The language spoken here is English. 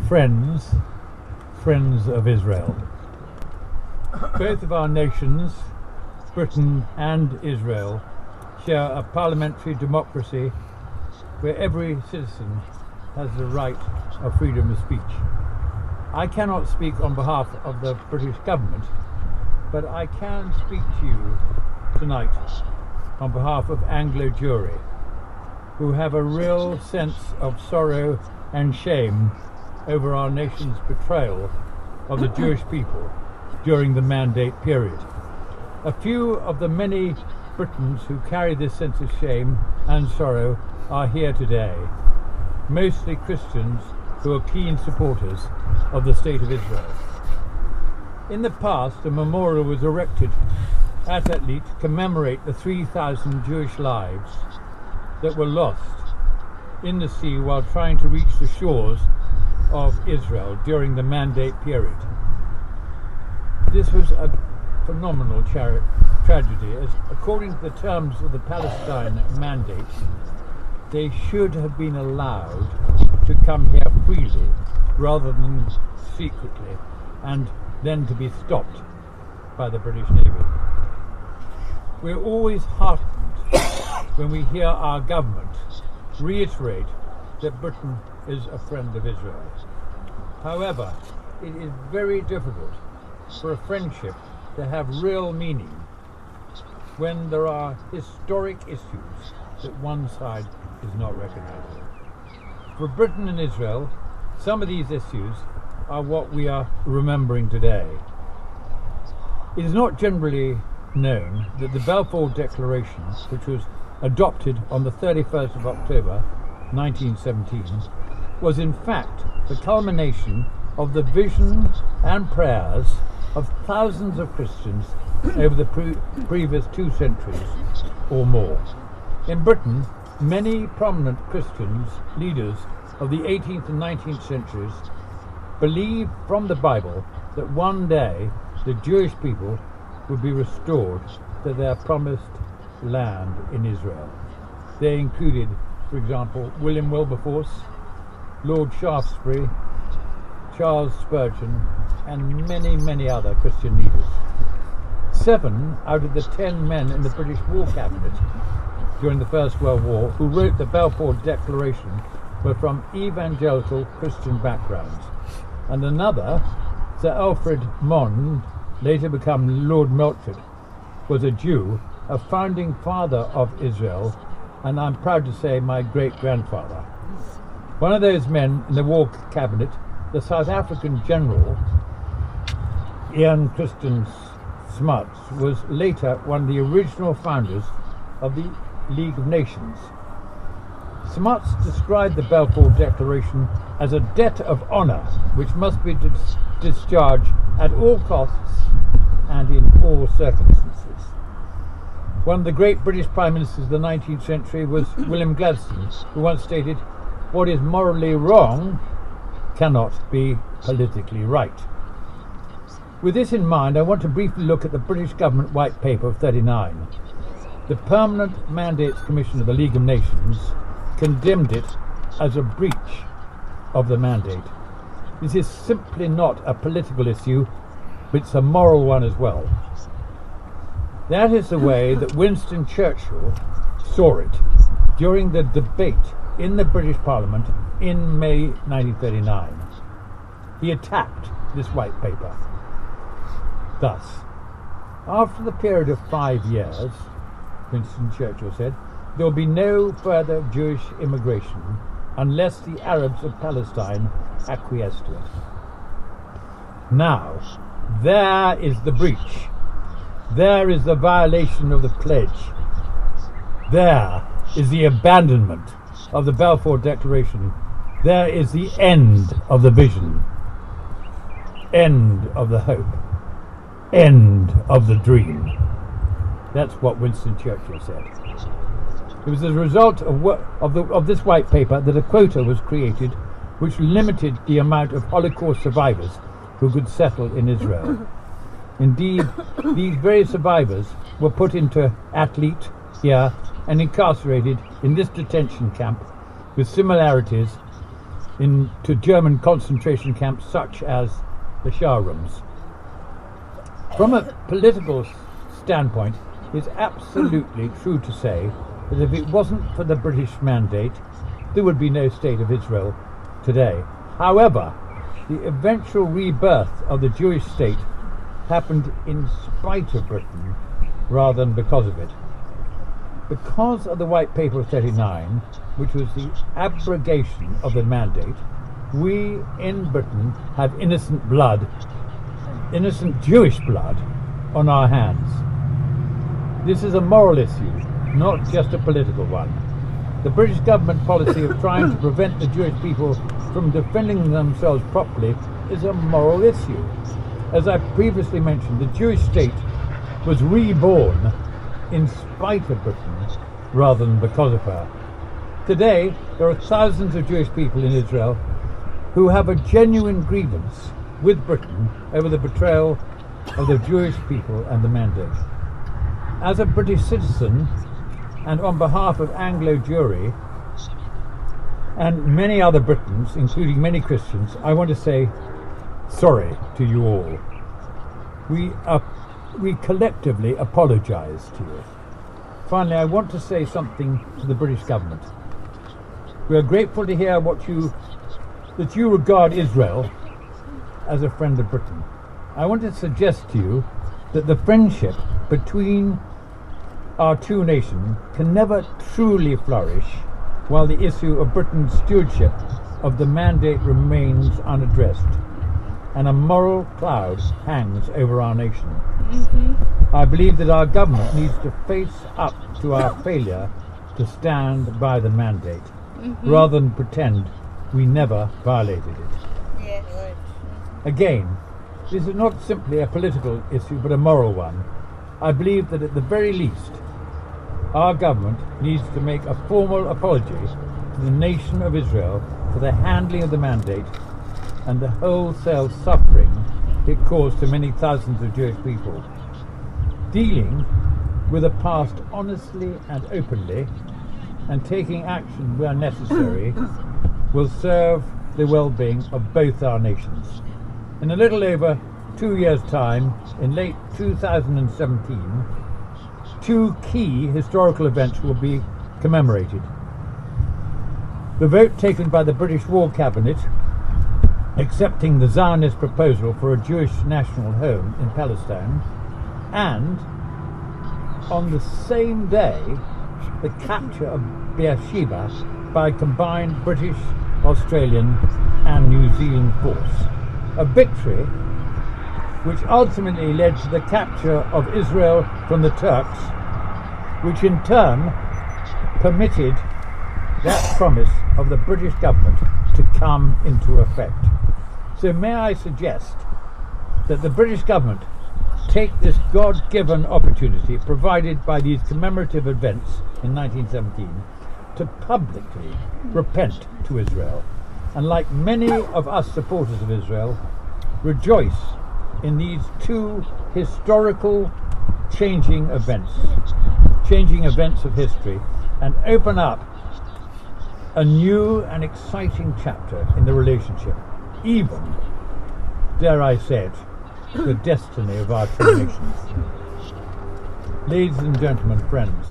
friends of Israel. Both of our nations, Britain and Israel, share a parliamentary democracy where every citizen has the right of freedom of speech. I cannot speak on behalf of the British government, but I can speak to you tonight on behalf of Anglo Jewry, who have a real sense of sorrow and shame over our nation's betrayal of the Jewish people during the Mandate period. A few of the many Britons who carry this sense of shame and sorrow are here today, mostly Christians who are keen supporters of the State of Israel. In the past, a memorial was erected at Atlit to commemorate the 3,000 Jewish lives that were lost in the sea while trying to reach the shores of Israel during the Mandate period. This was a phenomenal tragedy, as according to the terms of the Palestine Mandate, they should have been allowed to come here freely rather than secretly, and then to be stopped by the British Navy. We're always heartened when we hear our government reiterate that Britain is a friend of Israel. However, it is very difficult for a friendship to have real meaning when there are historic issues that one side is not recognizing. For Britain and Israel, some of these issues are what we are remembering today. It is not generally known that the Balfour Declaration, which was adopted on the 31st of October 1917, was in fact the culmination of the vision and prayers of thousands of Christians over the previous 2 centuries or more. In Britain, many prominent Christians, leaders of the 18th and 19th centuries, believed from the Bible that one day the Jewish people would be restored to their promised land in Israel. They included, for example, William Wilberforce, Lord Shaftesbury, Charles Spurgeon, and many, many other Christian leaders. 7 out of the 10 men in the British War Cabinet during the First World War who wrote the Balfour Declaration were from evangelical Christian backgrounds. And another, Sir Alfred Mond, later become Lord Melchett, was a Jew, a founding father of Israel, and I'm proud to say my great-grandfather. One of those men in the War Cabinet, the South African General, Ian Christian Smuts, was later one of the original founders of the League of Nations. Smuts described the Balfour Declaration as a debt of honour which must be discharged at all costs and in all circumstances. One of the great British Prime Ministers of the 19th century was William Gladstone, who once stated, "What is morally wrong cannot be politically right." With this in mind, I want to briefly look at the British Government White Paper of 39. The Permanent Mandates Commission of the League of Nations condemned it as a breach of the mandate. This is simply not a political issue, but it's a moral one as well. That is the way that Winston Churchill saw it during the debate in the British Parliament in May 1939. He attacked this white paper. Thus, after the period of 5 years, Winston Churchill said, there will be no further Jewish immigration unless the Arabs of Palestine acquiesce to it. Now, there is the breach. There is the violation of the pledge. There is the abandonment of the Balfour Declaration. There is the end of the vision, end of the hope, end of the dream. That's what Winston Churchill said. It was as a result of this white paper that a quota was created which limited the amount of Holocaust survivors who could settle in Israel. Indeed, these very survivors were put into Atlit here and incarcerated in this detention camp with similarities into German concentration camps such as the Sharums. From a political standpoint, it's absolutely true to say that if it wasn't for the British mandate, there would be no state of Israel today. However, the eventual rebirth of the Jewish state happened in spite of Britain rather than because of it. Because of the White Paper of 39, which was the abrogation of the mandate, we in Britain have innocent blood, innocent Jewish blood, on our hands. This is a moral issue, not just a political one. The British government policy of trying to prevent the Jewish people from defending themselves properly is a moral issue. As I previously mentioned, the Jewish state was reborn in spite of Britain rather than because of her. Today, there are thousands of Jewish people in Israel who have a genuine grievance with Britain over the betrayal of the Jewish people and the mandate. As a British citizen, and on behalf of Anglo Jewry and many other Britons, including many Christians, I want to say sorry to you all. We collectively apologise to you. Finally, I want to say something to the British government. We are grateful to hear that you regard Israel as a friend of Britain. I want to suggest to you that the friendship between our two nations can never truly flourish while the issue of Britain's stewardship of the mandate remains unaddressed and a moral cloud hangs over our nation. I believe that our government needs to face up to our failure to stand by the mandate rather than pretend we never violated it. Yes. Again, this is not simply a political issue but a moral one. I believe that at the very least, our government needs to make a formal apology to the nation of Israel for the handling of the mandate and the wholesale suffering it caused to many thousands of Jewish people. Dealing with the past honestly and openly and taking action where necessary will serve the well-being of both our nations. In a little over 2 years' time, in late 2017, two key historical events will be commemorated. The vote taken by the British War Cabinet accepting the Zionist proposal for a Jewish national home in Palestine, and on the same day the capture of Beersheba by a combined British, Australian and New Zealand force. A victory which ultimately led to the capture of Israel from the Turks, which in turn permitted that promise of the British government to come into effect. So may I suggest that the British government take this God-given opportunity provided by these commemorative events in 1917 to publicly repent to Israel, and like many of us supporters of Israel, rejoice in these two historical changing events of history, and open up a new and exciting chapter in the relationship, even, dare I say it, the destiny of our two nations. Ladies and gentlemen, friends,